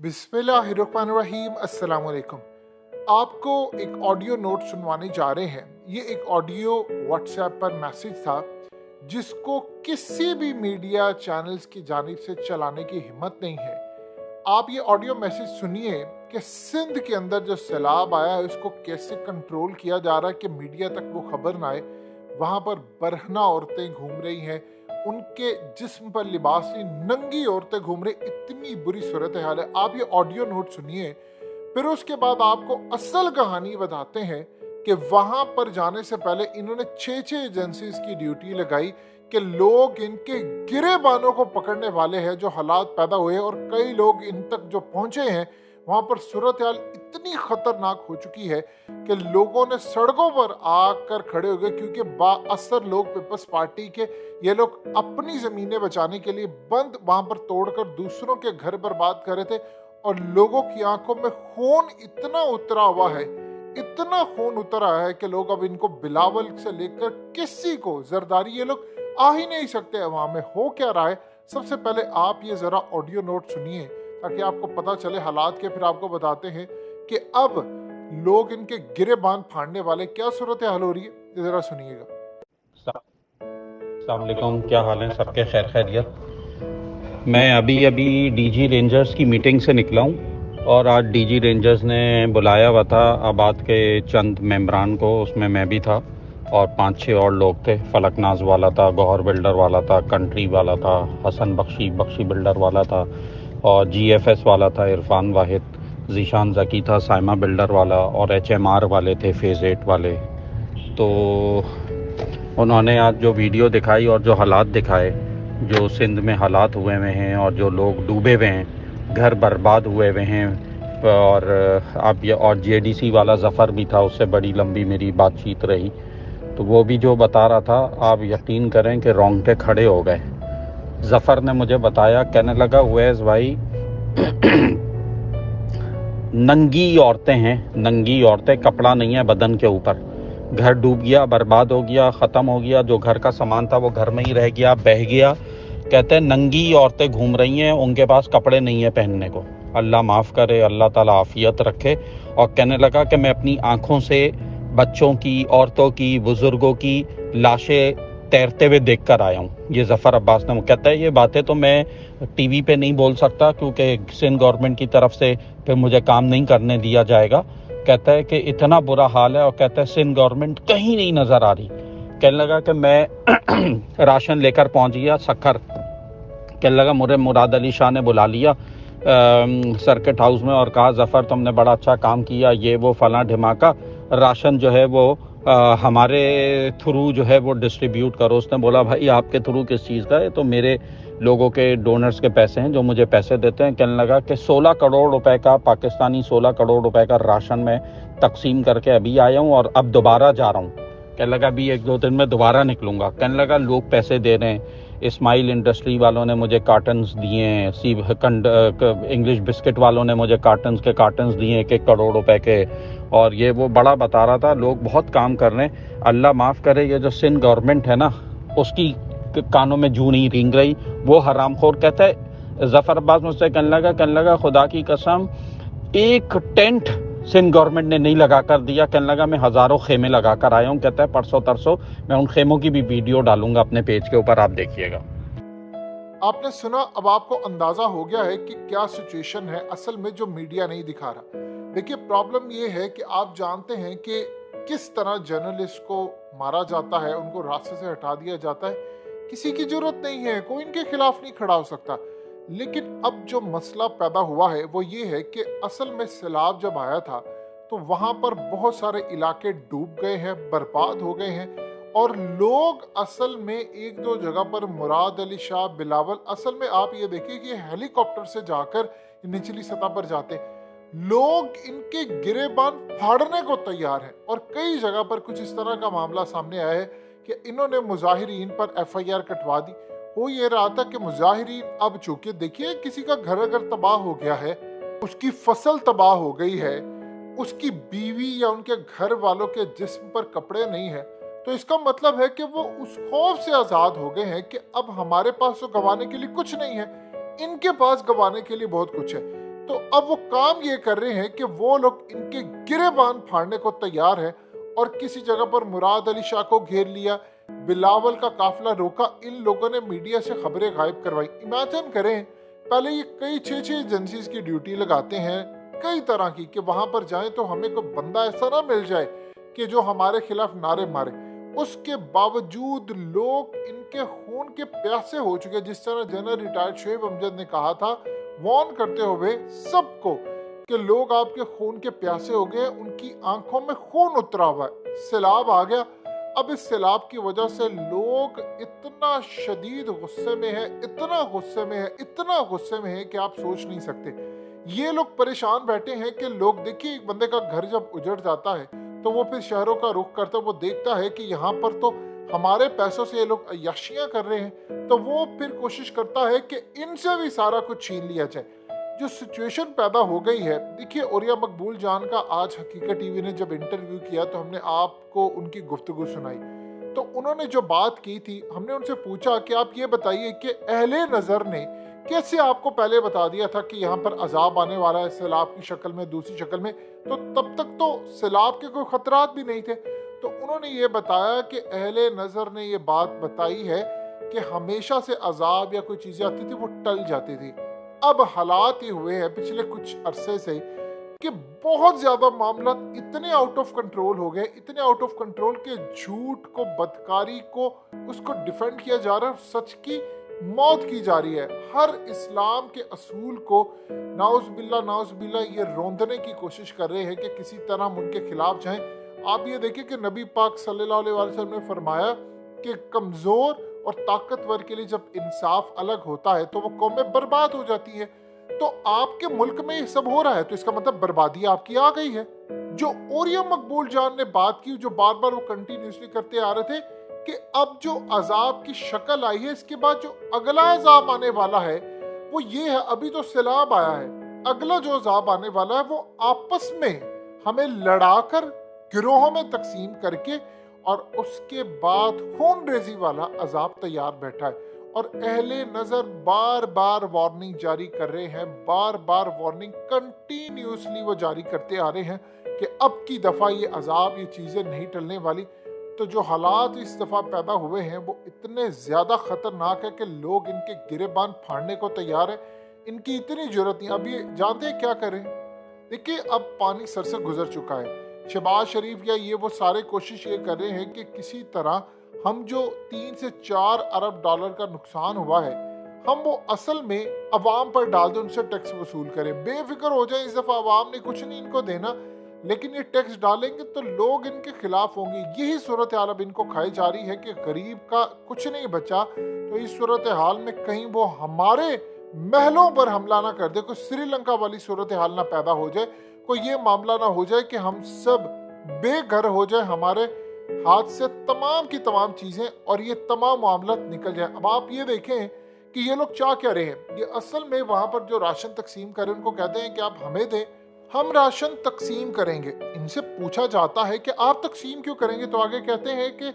बिस्मिल्लाहिर्रहमानिर्रहीम अस्सलाम वालेकुम। आपको एक ऑडियो नोट सुनवाने जा रहे हैं। ये एक ऑडियो व्हाट्सएप पर मैसेज था जिसको किसी भी मीडिया चैनल्स की जानिब से चलाने की हिम्मत नहीं है। आप ये ऑडियो मैसेज सुनिए कि सिंध के अंदर जो सैलाब आया है उसको कैसे कंट्रोल किया जा रहा है कि मीडिया तक वो खबर ना आए। वहाँ पर बरहना औरतें घूम रही हैं, उनके जिस्म पर लिबास नहीं, नंगी औरतें घूम रही, इतनी बुरी सूरत हाल है। आप ये ऑडियो नोट सुनिए, फिर उसके बाद आपको असल कहानी बताते हैं कि वहां पर जाने से पहले इन्होंने 6 एजेंसीज की ड्यूटी लगाई कि लोग इनके गिरेबानों को पकड़ने वाले हैं जो हालात पैदा हुए, और कई लोग इन तक जो पहुंचे हैं वहां पर सूरत हाल इतनी खतरनाक हो चुकी है कि लोगों ने सड़कों पर आकर खड़े हो गए, क्योंकि बाअसर लोग पीपल्स पार्टी के ये लोग अपनी जमीनें बचाने के लिए बंद वहां पर तोड़कर दूसरों के घर बर्बाद कर रहे थे। और लोगों की आंखों में खून इतना उतरा हुआ है, इतना खून उतरा है कि लोग अब इनको बिलावल से लेकर किसी को जरदारी ये लोग आ ही नहीं सकते। वहां में हो क्या रहा है, सबसे पहले आप ये जरा ऑडियो नोट सुनिए ताकि आपको पता चले हालात के। फिर आपको बताते हैं कि अब लोग इनके गिरेबान फाड़ने वाले, क्या सूरत हाल हो रही है, ये जरा सुनिएगा। अस्सलाम वालेकुम, क्या हाल है सबके? खैर खैरियत। मैं अभी डीजी रेंजर्स की मीटिंग से निकला हूँ और आज डीजी रेंजर्स ने बुलाया हुआ था आबाद के चंद मेंबरान को, उसमें मैं भी था और 5-6 और लोग थे। फलकनाज वाला था, गौहर बिल्डर वाला था, कंट्री वाला था, हसन बख्शी बिल्डर वाला था और जीएफएस वाला था, इरफान वाहिद, जीशान जकी था, साइमा बिल्डर वाला और एचएमआर वाले थे, फेज़ 8 वाले। तो उन्होंने आज जो वीडियो दिखाई और जो हालात दिखाए, जो सिंध में हालात हुए हुए हैं और जो लोग डूबे हुए हैं, घर बर्बाद हुए हुए हैं, और अब ये और जेडीसी वाला ज़फ़र भी था, उससे बड़ी लंबी मेरी बातचीत रही। तो वो भी जो बता रहा था, आप यकीन करें कि रोंगटे खड़े हो गए। ज़फ़र ने मुझे बताया, कहने लगा उवैस भाई नंगी औरतें हैं, नंगी औरतें, कपड़ा नहीं है बदन के ऊपर, घर डूब गया, बर्बाद हो गया, ख़त्म हो गया, जो घर का सामान था वो घर में ही रह गया, बह गया। कहते हैं नंगी औरतें घूम रही हैं, उनके पास कपड़े नहीं है पहनने को। अल्लाह माफ़ करे, अल्लाह ताला आफ़ियत रखे। और कहने लगा कि मैं अपनी आँखों से बच्चों की, औरतों की, बुज़ुर्गों की लाशें तैरते हुए देख कर आया हूँ। ये ज़फ़र अब्बास ने कहता है, ये बातें तो मैं टीवी पे नहीं बोल सकता क्योंकि सिंध गवर्नमेंट की तरफ से फिर मुझे काम नहीं करने दिया जाएगा। कहता है कि इतना बुरा हाल है, और कहता है सिंध गवर्नमेंट कहीं नहीं नज़र आ रही। कहने लगा कि मैं राशन लेकर पहुंच गया सक्खर। कहने लगा मुझे मुराद अली शाह ने बुला लिया सर्किट हाउस में और कहा, ज़फ़र तुमने बड़ा अच्छा काम किया, ये वो फलां ढिमाका, राशन जो है वो हमारे थ्रू जो है वो डिस्ट्रीब्यूट करो। उसने बोला भाई आपके थ्रू किस चीज़ का है? तो मेरे लोगों के डोनर्स के पैसे हैं जो मुझे पैसे देते हैं। कहने लगा कि 16 करोड़ रुपए का, पाकिस्तानी 16 करोड़ रुपए का राशन में तकसीम करके अभी आया हूँ और अब दोबारा जा रहा हूँ। कहने लगा अभी 1-2 दिन में दोबारा निकलूँगा। कहने लगा लोग पैसे दे रहे हैं, इस्माइल इंडस्ट्री वालों ने मुझे कार्टन्स दिए हैं, इंग्लिश बिस्किट वालों ने मुझे कार्टन्स दिए हैं 1-1 करोड़ रुपए के, और ये वो बड़ा बता रहा था। लोग बहुत काम कर रहे हैं। अल्लाह माफ़ करे, ये जो सिंध गवर्नमेंट है ना, उसकी कानों में जू नहीं रेंग रही। वो हरामखोर कहता है, ज़फ़र अब्बास मुझसे कहने लगा खुदा की कसम एक टेंट सिंध गवर्नमेंट ने नहीं लगा कर दिया। कहने लगा मैं हज़ारों खेमे लगा कर आया हूँ। कहता है परसों तरसों मैं उन खेमों की भी वीडियो डालूंगा अपने पेज के ऊपर, आप देखिएगा। आपने सुना, अब आपको अंदाजा हो गया है कि क्या सिचुएशन है असल में जो मीडिया नहीं दिखा रहा। देखिए प्रॉब्लम ये है कि आप जानते हैं कि किस तरह जर्नलिस्ट को मारा जाता है, उनको रास्ते से हटा दिया जाता है। किसी की जरूरत नहीं है, कोई इनके खिलाफ नहीं खड़ा हो सकता। लेकिन अब जो मसला पैदा हुआ है वो ये है कि असल में सैलाब जब आया था तो वहां पर बहुत सारे इलाके डूब गए हैं, बर्बाद हो गए हैं, और लोग असल में 1-2 जगह पर मुराद अली शाह, बिलावल, असल में आप ये देखिए कि हेलीकॉप्टर से जाकर निचली सतह पर जाते हैं। लोग इनके गिरेबान फाड़ने को तैयार हैं, और कई जगह पर कुछ इस तरह का मामला सामने आया है कि इन्होंने मुजाहिरीन पर एफआईआर कटवा दी। हो ये रहा था कि मुजाहिरीन, अब चूंकि देखिए किसी का घर अगर तबाह हो गया है, उसकी फसल तबाह हो गई है, उसकी बीवी या उनके घर वालों के जिस्म पर कपड़े नहीं है, तो इसका मतलब है कि वो उस खौफ से आजाद हो गए हैं कि अब हमारे पास तो गंवाने के लिए कुछ नहीं है, इनके पास गंवाने के लिए बहुत कुछ है। तो अब वो काम ये कर रहे हैं कि वो लोग इनके गिरेबान फाड़ने को तैयार है और किसी जगह पर मुराद अली शाह को घेर लिया, बिलावल का काफिला रोका, इन लोगों ने मीडिया से खबरें गायब करवाई। इमेजिन करें, पहले ये कई 6-6 एजेंसीज की ड्यूटी लगाते हैं कई तरह की कि वहां पर जाएं तो हमें कोई बंदा ऐसा ना मिल जाए कि जो हमारे खिलाफ नारे मारे। उसके बावजूद लोग इनके खून के प्यासे हो चुके, जिस तरह जनरल रिटायर्ड शोएब अमजद ने कहा था, वार्न करते हुए सबको कि लोग आपके खून के प्यासे हो गए, उनकी आंखों में खून उतरा हुआ है। सैलाब आ गया। अब इस सैलाब की वजह से लोग इतना शदीद गुस्से में है, इतना गुस्से में है, इतना गुस्से में है कि आप सोच नहीं सकते। ये लोग परेशान बैठे हैं कि लोग, देखिए, एक बंदे का घर जब उजड़ जाता है तो वो फिर शहरों का रुख करता है, वो देखता है कि यहाँ पर तो हमारे पैसों से ये लोग अय्याशियां कर रहे हैं, तो वो फिर कोशिश करता है कि इनसे भी सारा कुछ छीन लिया जाए। जो सिचुएशन पैदा हो गई है, देखिए, औरिया मकबूल जान का आज हकीकत टीवी ने जब इंटरव्यू किया तो हमने आपको उनकी गुफ्तगू सुनाई। तो उन्होंने जो बात की थी, हमने उनसे पूछा कि आप ये बताइए कि अहले नज़र ने कैसे आपको पहले बता दिया था कि यहाँ पर अजाब आने वाला है सैलाब की शक्ल में, दूसरी शक्ल में, तो तब तक तो सैलाब के कोई खतरात भी नहीं थे। तो उन्होंने ये बताया कि अहले नज़र ने ये बात बताई है कि हमेशा से अजाब या कोई चीज़ें आती थी वो टल जाती थी। अब हालात ये हुए हैं पिछले कुछ अरसे से कि बहुत ज़्यादा मामला इतने आउट ऑफ कंट्रोल हो गए, इतने आउट ऑफ कंट्रोल के झूठ को, बदकारी को, उसको डिफेंड किया जा रहा है, सच की मौत की जा रही है। हर इस्लाम के असूल को नाउज़ बिल्ला ये रोंदने की कोशिश कर रहे हैं कि किसी तरह हम उनके खिलाफ जाएं। आप ये देखिए कि नबी पाक सल्लल्लाहु अलैहि वसल्लम ने फरमाया कि कमज़ोर और ताकतवर के लिए जब इंसाफ अलग होता है तो वो कौमें बर्बाद हो जाती है। तो आपके मुल्क में ये सब हो रहा है तो इसका मतलब बर्बादी आपकी आ गई है। जो औरिया मकबूल जान ने बात की, जो बार बार वो कंटिन्यूसली करते आ रहे थे कि अब जो अजाब की शक्ल आई है, इसके बाद जो अगला अजाब आने वाला है वो ये है, अभी तो सैलाब आया है, अगला जो अजाब आने वाला है वो आपस में हमें लड़ाकर गिरोहों में तकसीम करके और उसके बाद खून रेजी वाला अजाब तैयार बैठा है। और अहले नजर बार बार वार्निंग जारी कर रहे हैं, बार बार वार्निंग कंटिन्यूसली वो जारी करते आ रहे हैं कि अब की दफा ये अजाब, ये चीजें नहीं टलने वाली। तो जो हालात इस दफा पैदा हुए हैं वो इतने ज्यादा खतरनाक है कि लोग इनके गिरेबान फाड़ने को तैयार है। इनकी इतनी जरूरत नहीं। अब ये जानते हैं क्या करें? देखिए, अब पानी सर से गुजर चुका है। शहबाज शरीफ या ये वो सारे कोशिश ये कर रहे हैं कि किसी तरह हम जो 3 से 4 अरब डॉलर का नुकसान हुआ है, हम वो असल में अवाम पर डाल दें, उनसे टैक्स वसूल करें, बेफिक्र हो जाए। इस दफा अवाम ने कुछ नहीं इनको देना, लेकिन ये टैक्स डालेंगे तो लोग इनके खिलाफ होंगे। यही सूरत हाल अब इनको खाई जा रही है कि गरीब का कुछ नहीं बचा। तो इस सूरत हाल में कहीं वो हमारे महलों पर हमला ना कर दे, कोई श्रीलंका वाली सूरत हाल ना पैदा हो जाए, कोई ये मामला ना हो जाए कि हम सब बेघर हो जाए, हमारे हाथ से तमाम की तमाम चीजें और ये तमाम मामला निकल जाए। अब आप ये देखें कि ये लोग क्या कह रहे हैं। ये असल में वहां पर जो राशन तकसीम करें उनको कहते हैं कि आप हमें दें, हम राशन तकसीम करेंगे। इनसे पूछा जाता है कि आप तकसीम क्यों करेंगे, तो आगे कहते हैं कि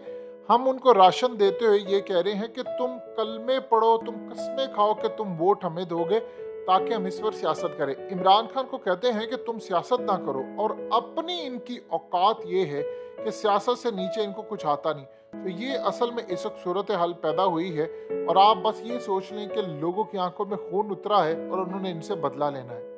हम उनको राशन देते हुए ये कह रहे हैं कि तुम कलमे पढ़ो, तुम कस्में खाओ कि तुम वोट हमें दोगे ताकि हम इस पर सियासत करें। इमरान खान को कहते हैं कि तुम सियासत ना करो, और अपनी इनकी औकात ये है कि सियासत से नीचे इनको कुछ आता नहीं। तो ये असल में इस वक्त सूरत हाल पैदा हुई है, और आप बस ये सोच लें कि लोगों की आंखों में खून उतरा है और उन्होंने इनसे बदला लेना है।